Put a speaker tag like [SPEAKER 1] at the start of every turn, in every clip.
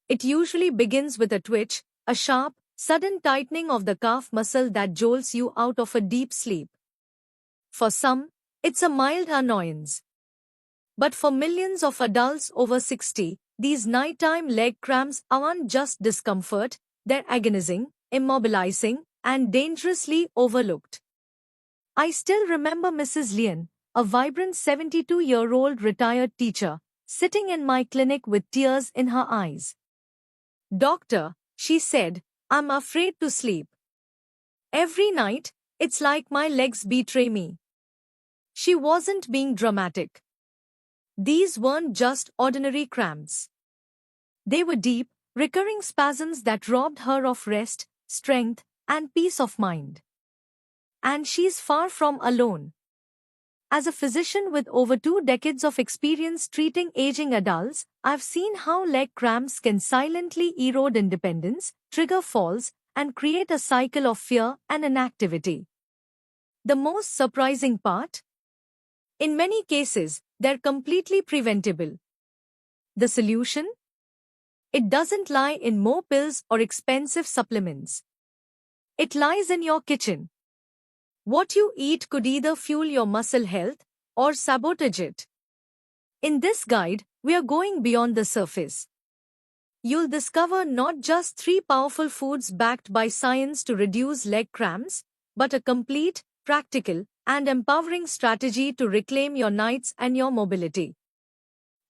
[SPEAKER 1] It usually begins with a twitch, a sharp, sudden tightening of the calf muscle that jolts you out of a deep sleep. For some, it's a mild annoyance. But for millions of adults over 60, these nighttime leg cramps aren't just discomfort, they're agonizing, immobilizing, and dangerously overlooked. I still remember Mrs. Lien, a vibrant 72-year-old retired teacher, sitting in my clinic with tears in her eyes. "Doctor," she said, "I'm afraid to sleep. Every night, it's like my legs betray me." She wasn't being dramatic. These weren't just ordinary cramps. They were deep, recurring spasms that robbed her of rest, strength, and peace of mind. And she's far from alone. As a physician with over 2 decades of experience treating aging adults, I've seen how leg cramps can silently erode independence, trigger falls, and create a cycle of fear and inactivity. The most surprising part? In many cases, they're completely preventable. The solution? It doesn't lie in more pills or expensive supplements. It lies in your kitchen. What you eat could either fuel your muscle health or sabotage it. In this guide, we are going beyond the surface. You'll discover not just 3 powerful foods backed by science to reduce leg cramps, but a complete, practical, and empowering strategy to reclaim your nights and your mobility.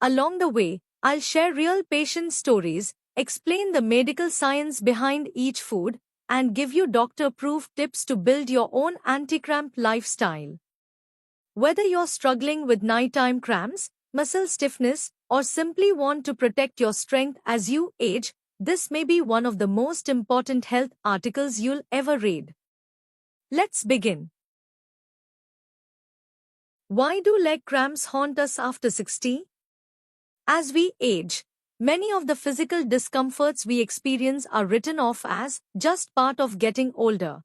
[SPEAKER 1] Along the way, I'll share real patient stories, explain the medical science behind each food, and give you doctor-proof tips to build your own anti-cramp lifestyle. Whether you're struggling with nighttime cramps, muscle stiffness, or simply want to protect your strength as you age, this may be one of the most important health articles you'll ever read. Let's begin. Why do leg cramps haunt us after 60? As we age, many of the physical discomforts we experience are written off as just part of getting older.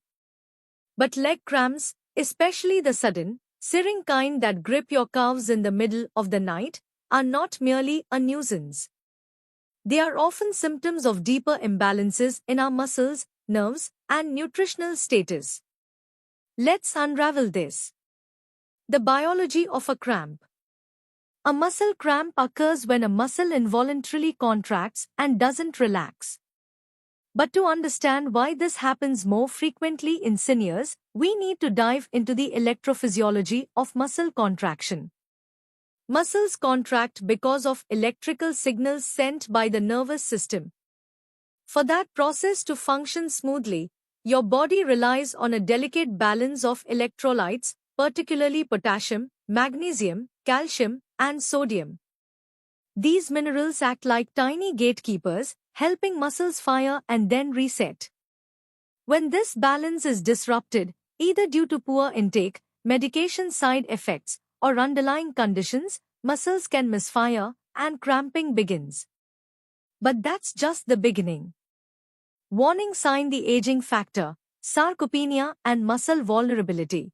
[SPEAKER 1] But leg cramps, especially the sudden, searing kind that grip your calves in the middle of the night, are not merely a nuisance. They are often symptoms of deeper imbalances in our muscles, nerves, and nutritional status. Let's unravel this. The biology of a cramp. A muscle cramp occurs when a muscle involuntarily contracts and doesn't relax. But to understand why this happens more frequently in seniors, we need to dive into the electrophysiology of muscle contraction. Muscles contract because of electrical signals sent by the nervous system. For that process to function smoothly, your body relies on a delicate balance of electrolytes, particularly potassium, magnesium, calcium, and sodium. These minerals act like tiny gatekeepers, helping muscles fire and then reset. When this balance is disrupted, either due to poor intake, medication side effects, or underlying conditions, muscles can misfire and cramping begins. But that's just the beginning. Warning sign: the aging factor, sarcopenia, and muscle vulnerability.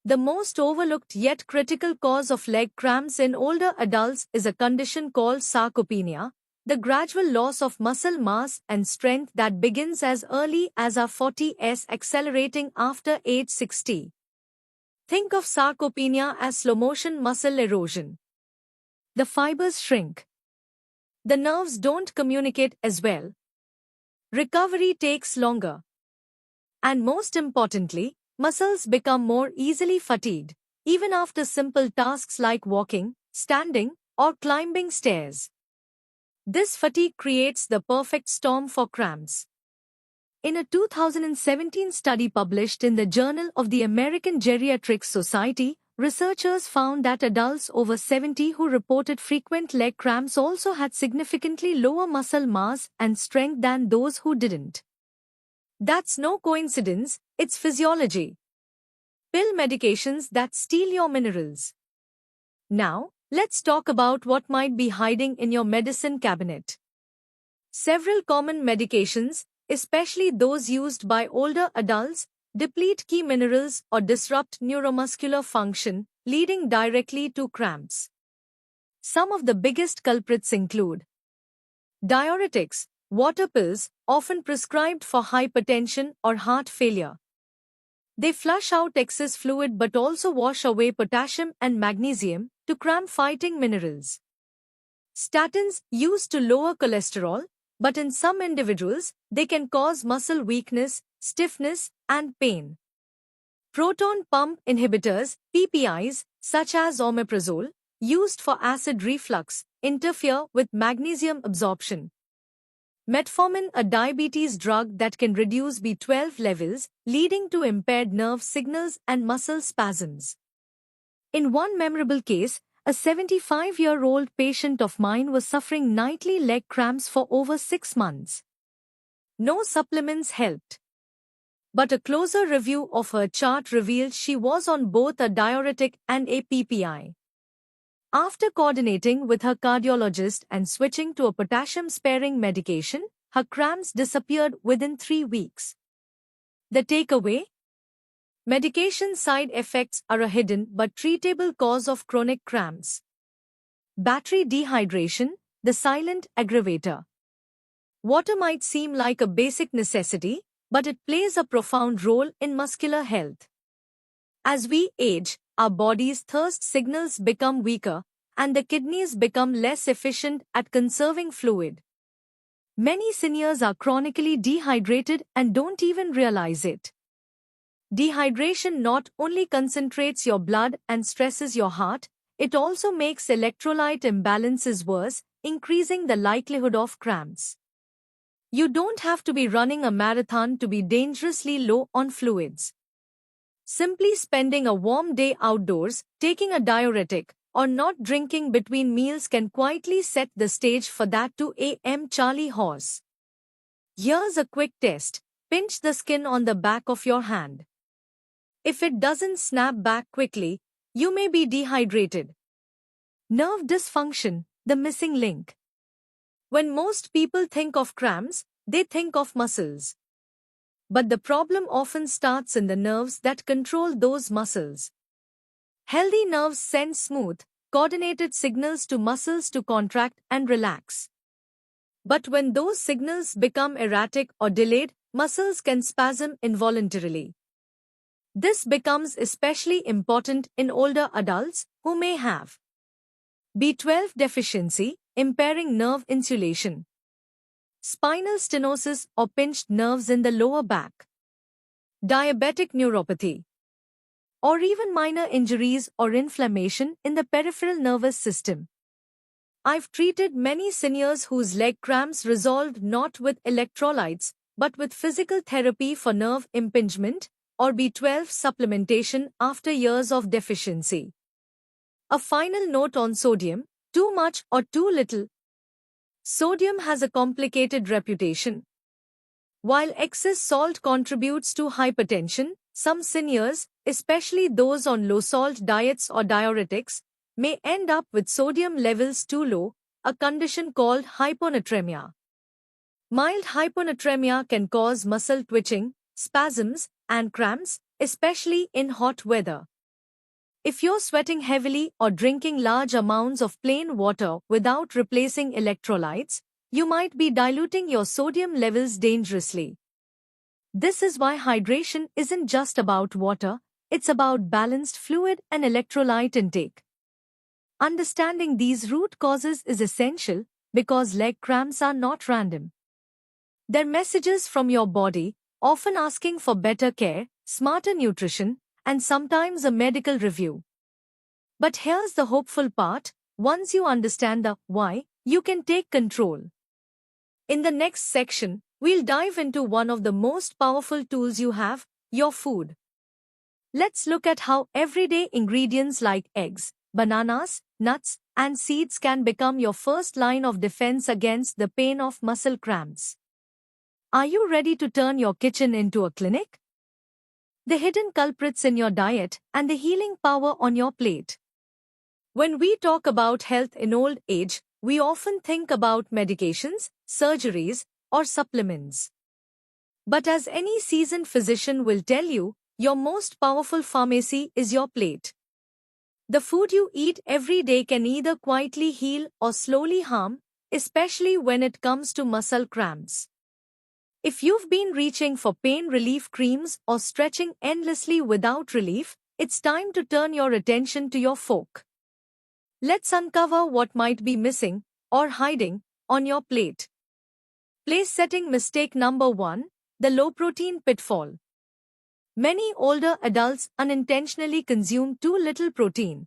[SPEAKER 1] The most overlooked yet critical cause of leg cramps in older adults is a condition called sarcopenia, the gradual loss of muscle mass and strength that begins as early as our 40s, accelerating after age 60. Think of sarcopenia as slow-motion muscle erosion. The fibers shrink. The nerves don't communicate as well. Recovery takes longer. And most importantly, muscles become more easily fatigued, even after simple tasks like walking, standing, or climbing stairs. This fatigue creates the perfect storm for cramps. In a 2017 study published in the Journal of the American Geriatric Society, researchers found that adults over 70 who reported frequent leg cramps also had significantly lower muscle mass and strength than those who didn't. That's no coincidence, it's physiology. Pill medications that steal your minerals. Now, let's talk about what might be hiding in your medicine cabinet. Several common medications, especially those used by older adults, deplete key minerals or disrupt neuromuscular function, leading directly to cramps. Some of the biggest culprits include Diuretics, water pills, often prescribed for hypertension or heart failure. They flush out excess fluid but also wash away potassium and magnesium to cramp-fighting minerals. Statins used to lower cholesterol, but in some individuals, they can cause muscle weakness, stiffness, and pain. Proton pump inhibitors, PPIs, such as omeprazole, used for acid reflux, interfere with magnesium absorption. Metformin, a diabetes drug that can reduce B12 levels, leading to impaired nerve signals and muscle spasms. In one memorable case, a 75-year-old patient of mine was suffering nightly leg cramps for over 6 months. No supplements helped. But a closer review of her chart revealed she was on both a diuretic and a PPI. After coordinating with her cardiologist and switching to a potassium-sparing medication, her cramps disappeared within 3 weeks. The takeaway? Medication side effects are a hidden but treatable cause of chronic cramps. Battery dehydration, the silent aggravator. Water might seem like a basic necessity, but it plays a profound role in muscular health. As we age, our body's thirst signals become weaker, and the kidneys become less efficient at conserving fluid. Many seniors are chronically dehydrated and don't even realize it. Dehydration not only concentrates your blood and stresses your heart, it also makes electrolyte imbalances worse, increasing the likelihood of cramps. You don't have to be running a marathon to be dangerously low on fluids. Simply spending a warm day outdoors, taking a diuretic, or not drinking between meals can quietly set the stage for that 2 a.m. Charlie horse. Here's a quick test. Pinch the skin on the back of your hand. If it doesn't snap back quickly, you may be dehydrated. Nerve dysfunction, the missing link. When most people think of cramps, they think of muscles. But the problem often starts in the nerves that control those muscles. Healthy nerves send smooth, coordinated signals to muscles to contract and relax. But when those signals become erratic or delayed, muscles can spasm involuntarily. This becomes especially important in older adults who may have B12 deficiency, impairing nerve insulation, spinal stenosis or pinched nerves in the lower back, diabetic neuropathy, or even minor injuries or inflammation in the peripheral nervous system. I've treated many seniors whose leg cramps resolved not with electrolytes, but with physical therapy for nerve impingement, or B12 supplementation after years of deficiency. A final note on sodium, too much or too little. Sodium has a complicated reputation. While excess salt contributes to hypertension, some seniors, especially those on low-salt diets or diuretics, may end up with sodium levels too low, a condition called hyponatremia. Mild hyponatremia can cause muscle twitching, spasms, and cramps, especially in hot weather. If you're sweating heavily or drinking large amounts of plain water without replacing electrolytes, you might be diluting your sodium levels dangerously. This is why hydration isn't just about water, it's about balanced fluid and electrolyte intake. Understanding these root causes is essential because leg cramps are not random. They're messages from your body, often asking for better care, smarter nutrition, and sometimes a medical review. But here's the hopeful part: once you understand the why, you can take control. In the next section, we'll dive into one of the most powerful tools you have, your food. Let's look at how everyday ingredients like eggs, bananas, nuts, and seeds can become your first line of defense against the pain of muscle cramps. Are you ready to turn your kitchen into a clinic? The hidden culprits in your diet and the healing power on your plate. When we talk about health in old age, we often think about medications, surgeries, or supplements. But as any seasoned physician will tell you, your most powerful pharmacy is your plate. The food you eat every day can either quietly heal or slowly harm, especially when it comes to muscle cramps. If you've been reaching for pain relief creams or stretching endlessly without relief, it's time to turn your attention to your fork. Let's uncover what might be missing or hiding on your plate. Place setting mistake number 1, the low protein pitfall. Many older adults unintentionally consume too little protein.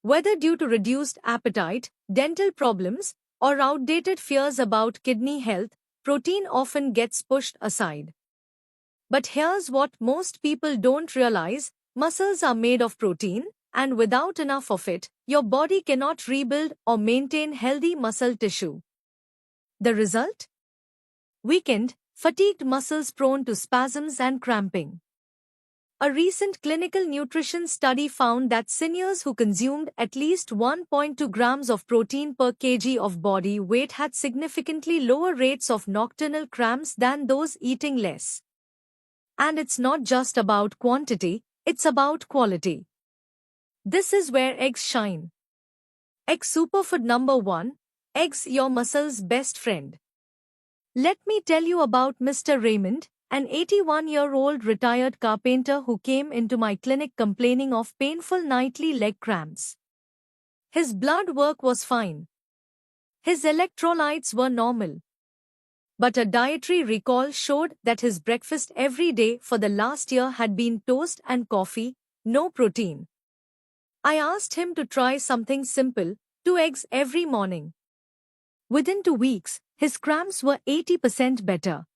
[SPEAKER 1] Whether due to reduced appetite, dental problems, or outdated fears about kidney health, protein often gets pushed aside. But here's what most people don't realize: muscles are made of protein, and without enough of it, your body cannot rebuild or maintain healthy muscle tissue. The result? Weakened, fatigued muscles prone to spasms and cramping. A recent clinical nutrition study found that seniors who consumed at least 1.2 grams of protein per kg of body weight had significantly lower rates of nocturnal cramps than those eating less. And it's not just about quantity, it's about quality. This is where eggs shine. Egg superfood number 1, eggs, your muscle's best friend. Let me tell you about Mr. Raymond, an 81-year-old retired carpenter who came into my clinic complaining of painful nightly leg cramps. His blood work was fine. His electrolytes were normal. But a dietary recall showed that his breakfast every day for the last year had been toast and coffee, no protein. I asked him to try something simple, 2 eggs every morning. Within 2 weeks, his cramps were 80% better.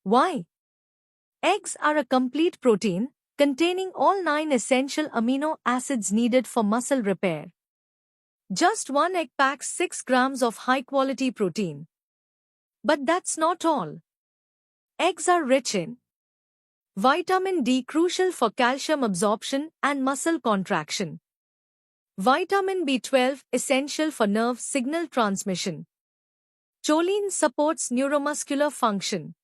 [SPEAKER 1] Why? Eggs are a complete protein, containing all 9 essential amino acids needed for muscle repair. Just 1 egg packs 6 grams of high-quality protein. But that's not all. Eggs are rich in vitamin D, crucial for calcium absorption and muscle contraction. Vitamin B12, essential for nerve signal transmission. Choline supports neuromuscular function.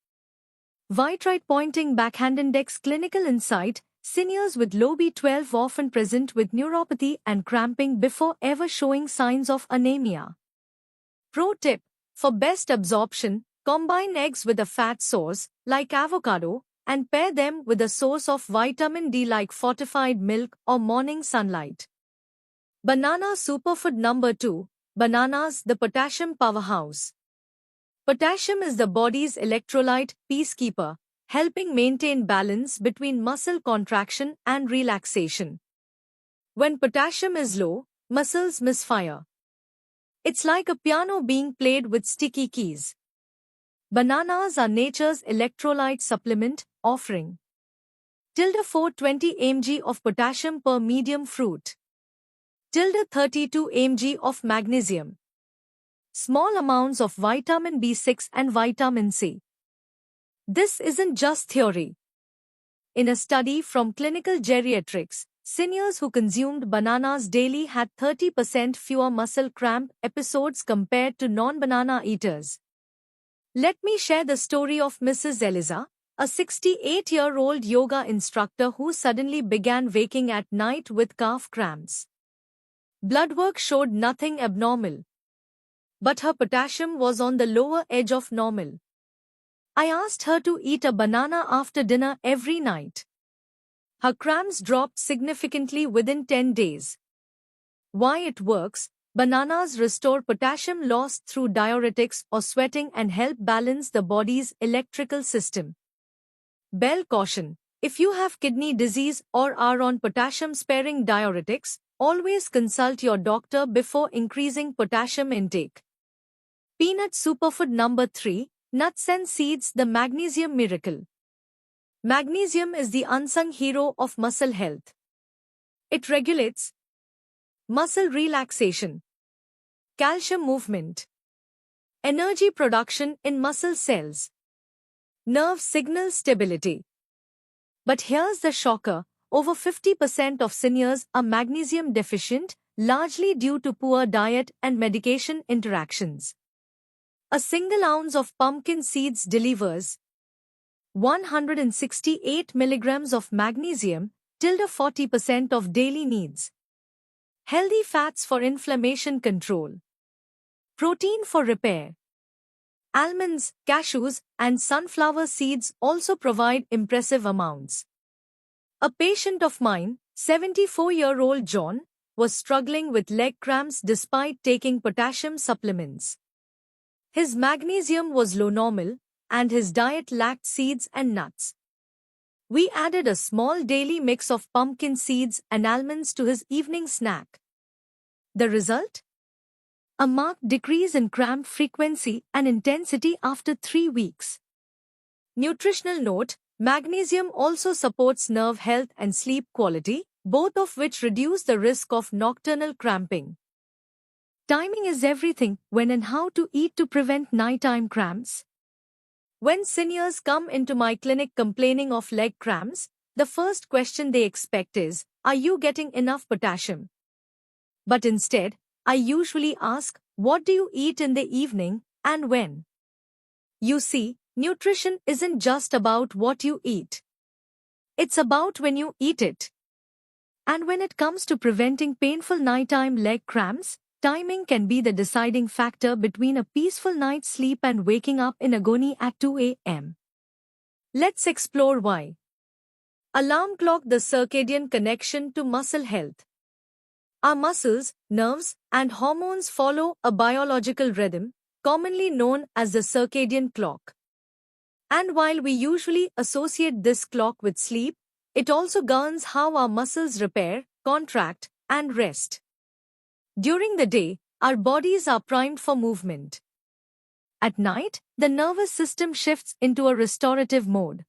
[SPEAKER 1] Vitrite, pointing backhand index, clinical insight: seniors with low B12 often present with neuropathy and cramping before ever showing signs of anemia. Pro tip: for best absorption, combine eggs with a fat source, like avocado, and pair them with a source of vitamin D like fortified milk or morning sunlight. Banana superfood number 2, bananas, the potassium powerhouse. Potassium is the body's electrolyte peacekeeper, helping maintain balance between muscle contraction and relaxation. When potassium is low, muscles misfire. It's like a piano being played with sticky keys. Bananas are nature's electrolyte supplement, offering 420 mg of potassium per medium fruit, 32 mg of magnesium, small amounts of vitamin B6 and vitamin C. This isn't just theory. In a study from Clinical Geriatrics, seniors who consumed bananas daily had 30% fewer muscle cramp episodes compared to non-banana eaters. Let me share the story of Mrs. Eliza, a 68-year-old yoga instructor who suddenly began waking at night with calf cramps. Blood work showed nothing abnormal, but her potassium was on the lower edge of normal. I asked her to eat a banana after dinner every night. Her cramps dropped significantly within 10 days. Why it works: bananas restore potassium lost through diuretics or sweating and help balance the body's electrical system. Bell caution: if you have kidney disease or are on potassium-sparing diuretics, always consult your doctor before increasing potassium intake. Peanut superfood number 3, nuts and seeds, the magnesium miracle. Magnesium is the unsung hero of muscle health. It regulates muscle relaxation, calcium movement, energy production in muscle cells, nerve signal stability. But here's the shocker: over 50% of seniors are magnesium deficient, largely due to poor diet and medication interactions. A single ounce of pumpkin seeds delivers 168 milligrams of magnesium, 40% of daily needs. Healthy fats for inflammation control. Protein for repair. Almonds, cashews, and sunflower seeds also provide impressive amounts. A patient of mine, 74-year-old John, was struggling with leg cramps despite taking potassium supplements. His magnesium was low normal, and his diet lacked seeds and nuts. We added a small daily mix of pumpkin seeds and almonds to his evening snack. The result? A marked decrease in cramp frequency and intensity after 3 weeks. Nutritional note: magnesium also supports nerve health and sleep quality, both of which reduce the risk of nocturnal cramping. Timing is everything. When and how to eat to prevent nighttime cramps. When seniors come into my clinic complaining of leg cramps, the first question they expect is, "Are you getting enough potassium?" But instead, I usually ask, "What do you eat in the evening, and when?" You see, nutrition isn't just about what you eat. It's about when you eat it. And when it comes to preventing painful nighttime leg cramps, timing can be the deciding factor between a peaceful night's sleep and waking up in agony at 2 a.m. Let's explore why. Alarm clock: the circadian connection to muscle health. Our muscles, nerves, and hormones follow a biological rhythm, commonly known as the circadian clock. And while we usually associate this clock with sleep, it also governs how our muscles repair, contract, and rest. During the day, our bodies are primed for movement. At night, the nervous system shifts into a restorative mode.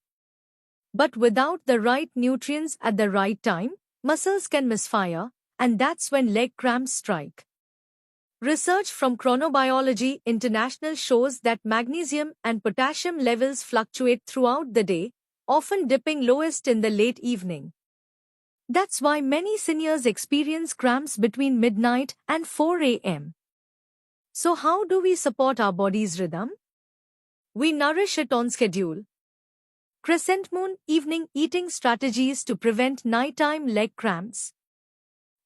[SPEAKER 1] But without the right nutrients at the right time, muscles can misfire, and that's when leg cramps strike. Research from Chronobiology International shows that magnesium and potassium levels fluctuate throughout the day, often dipping lowest in the late evening. That's why many seniors experience cramps between midnight and 4 a.m. So how do we support our body's rhythm? We nourish it on schedule. Crescent moon evening eating strategies to prevent nighttime leg cramps.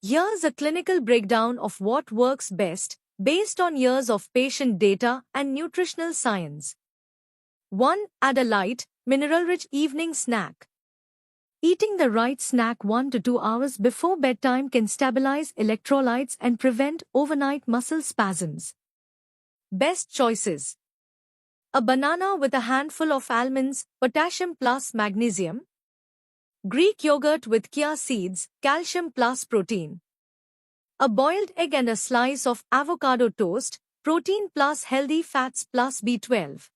[SPEAKER 1] Here's a clinical breakdown of what works best, based on years of patient data and nutritional science. 1. Add a light, mineral-rich evening snack. Eating the right snack 1 to 2 hours before bedtime can stabilize electrolytes and prevent overnight muscle spasms. Best choices: a banana with a handful of almonds, potassium plus magnesium. Greek yogurt with chia seeds, calcium plus protein. A boiled egg and a slice of avocado toast, protein plus healthy fats plus B12.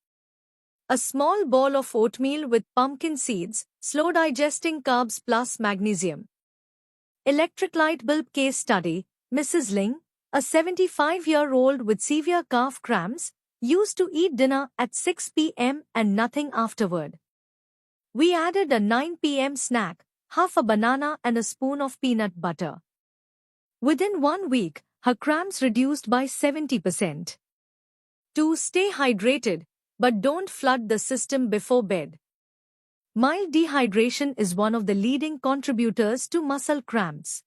[SPEAKER 1] A small bowl of oatmeal with pumpkin seeds, slow-digesting carbs plus magnesium. Electric light bulb case study: Mrs. Ling, a 75-year-old with severe calf cramps, used to eat dinner at 6 p.m. and nothing afterward. We added a 9 p.m. snack, half a banana and a spoon of peanut butter. Within 1 week, her cramps reduced by 70%. 2. Stay hydrated, but don't flood the system before bed. Mild dehydration is one of the leading contributors to muscle cramps.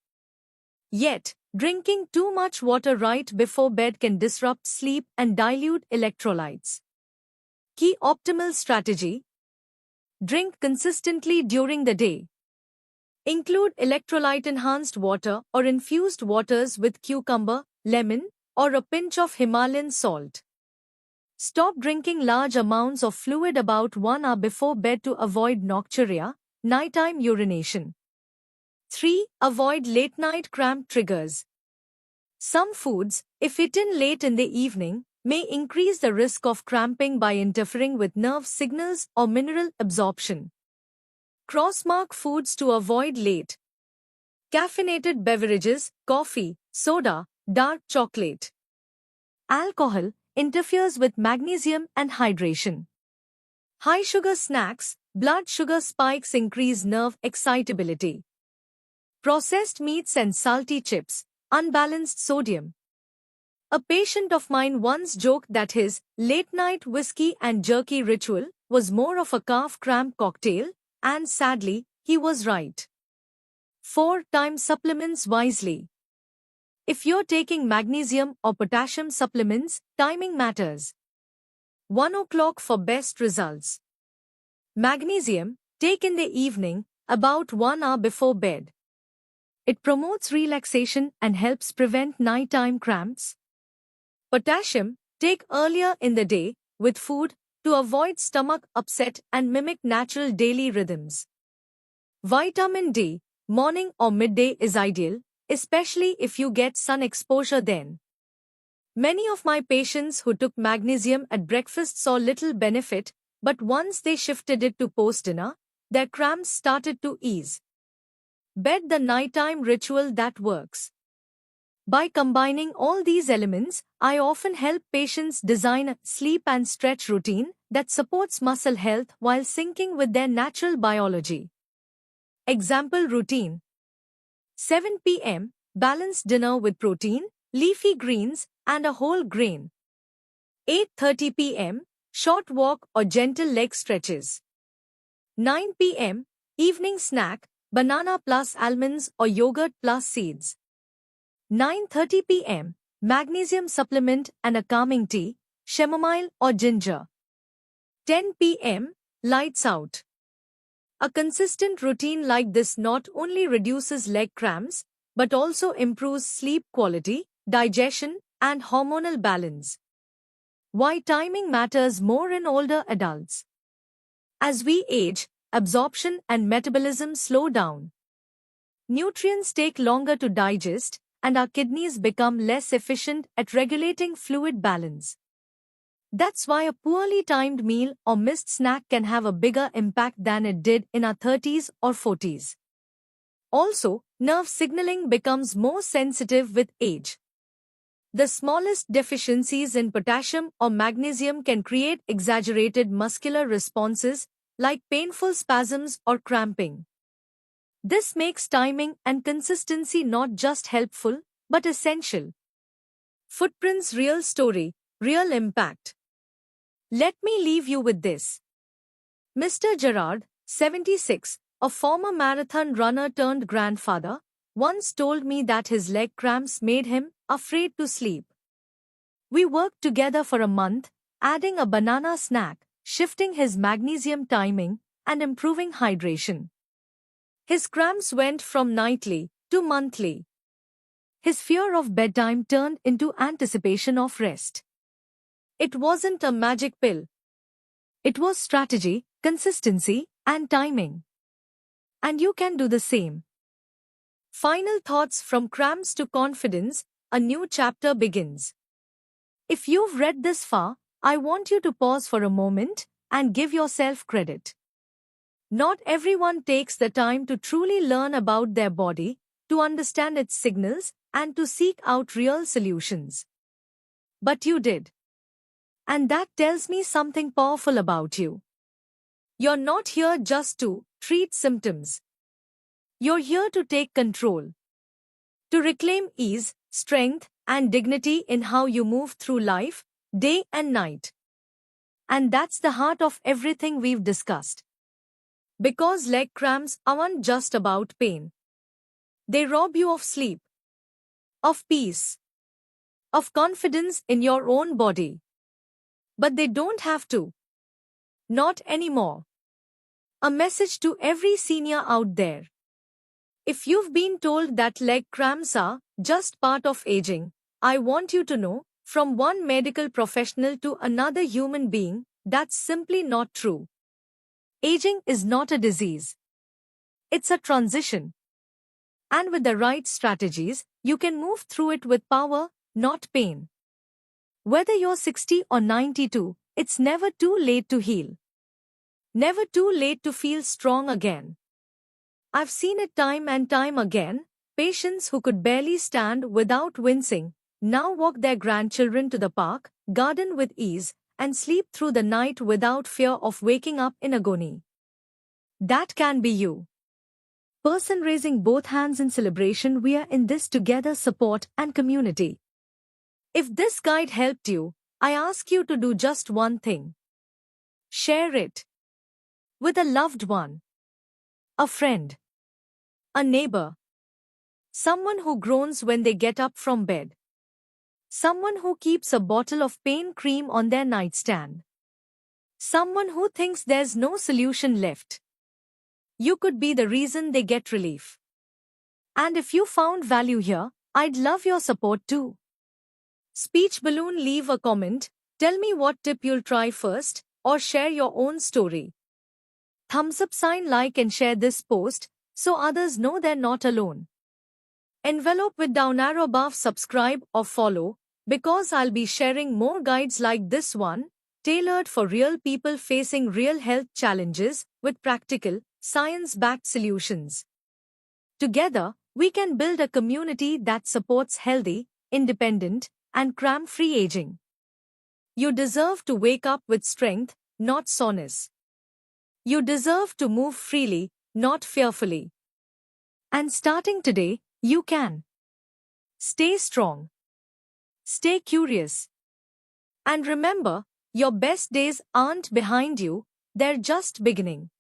[SPEAKER 1] Yet, drinking too much water right before bed can disrupt sleep and dilute electrolytes. Key optimal strategy: drink consistently during the day. Include electrolyte-enhanced water or infused waters with cucumber, lemon, or a pinch of Himalayan salt. Stop drinking large amounts of fluid about 1 hour before bed to avoid nocturia, nighttime urination. 3. Avoid late-night cramp triggers. Some foods, if eaten late in the evening, may increase the risk of cramping by interfering with nerve signals or mineral absorption. Crossmark foods to avoid late: caffeinated beverages, coffee, soda, dark chocolate. Alcohol interferes with magnesium and hydration. High sugar snacks, blood sugar spikes increase nerve excitability. Processed meats and salty chips, unbalanced sodium. A patient of mine once joked that his late-night whiskey and jerky ritual was more of a calf cramp cocktail, and sadly, he was right. 4. Time supplements wisely. If you're taking magnesium or potassium supplements, timing matters. 1 o'clock for best results. Magnesium, take in the evening, about 1 hour before bed. It promotes relaxation and helps prevent nighttime cramps. Potassium, take earlier in the day, with food, to avoid stomach upset and mimic natural daily rhythms. Vitamin D, morning or midday is ideal, especially if you get sun exposure then. Many of my patients who took magnesium at breakfast saw little benefit, but once they shifted it to post-dinner, their cramps started to ease. Bet the nighttime ritual that works. By combining all these elements, I often help patients design a sleep and stretch routine that supports muscle health while syncing with their natural biology. Example routine. 7 p.m. Balanced dinner with protein, leafy greens, and a whole grain. 8:30 p.m. Short walk or gentle leg stretches. 9 p.m. Evening snack, banana plus almonds or yogurt plus seeds. 9:30 p.m. Magnesium supplement and a calming tea, chamomile or ginger. 10 p.m. Lights out. A consistent routine like this not only reduces leg cramps, but also improves sleep quality, digestion, and hormonal balance. Why timing matters more in older adults. As we age, absorption and metabolism slow down. Nutrients take longer to digest, and our kidneys become less efficient at regulating fluid balance. That's why a poorly timed meal or missed snack can have a bigger impact than it did in our 30s or 40s. Also, nerve signaling becomes more sensitive with age. The smallest deficiencies in potassium or magnesium can create exaggerated muscular responses like painful spasms or cramping. This makes timing and consistency not just helpful, but essential. Footprints real story, real impact. Let me leave you with this. Mr. Gerard, 76, a former marathon runner turned grandfather, once told me that his leg cramps made him afraid to sleep. We worked together for a month, adding a banana snack, shifting his magnesium timing, and improving hydration. His cramps went from nightly to monthly. His fear of bedtime turned into anticipation of rest. It wasn't a magic pill. It was strategy, consistency, and timing. And you can do the same. Final thoughts. From cramps to confidence, a new chapter begins. If you've read this far, I want you to pause for a moment and give yourself credit. Not everyone takes the time to truly learn about their body, to understand its signals, and to seek out real solutions. But you did. And that tells me something powerful about you. You're not here just to treat symptoms. You're here to take control. To reclaim ease, strength, and dignity in how you move through life, day and night. And that's the heart of everything we've discussed. Because leg cramps aren't just about pain. They rob you of sleep, of peace, of confidence in your own body. But they don't have to. Not anymore. A message to every senior out there. If you've been told that leg cramps are just part of aging, I want you to know, from one medical professional to another human being, that's simply not true. Aging is not a disease. It's a transition. And with the right strategies, you can move through it with power, not pain. Whether you're 60 or 92, it's never too late to heal. Never too late to feel strong again. I've seen it time and time again. Patients who could barely stand without wincing now walk their grandchildren to the park, garden with ease, and sleep through the night without fear of waking up in agony. That can be you. Person raising both hands in celebration. We are in this together. Support and community. If this guide helped you, I ask you to do just one thing. Share it with a loved one, a friend, a neighbor, Someone who groans when they get up from bed. Someone who keeps a bottle of pain cream on their nightstand. Someone who thinks there's no solution left. You could be the reason they get relief. And if you found value here, I'd love your support too. Speech balloon, leave a comment, tell me what tip you'll try first, or share your own story. Thumbs up sign, like and share this post so others know they're not alone. Envelope with down arrow above, subscribe or follow, because I'll be sharing more guides like this one, tailored for real people facing real health challenges with practical, science-backed solutions. Together, we can build a community that supports healthy, independent, and cram-free aging. You deserve to wake up with strength, not soreness. You deserve to move freely, not fearfully. And starting today, you can. Stay strong. Stay curious. And remember, your best days aren't behind you, they're just beginning.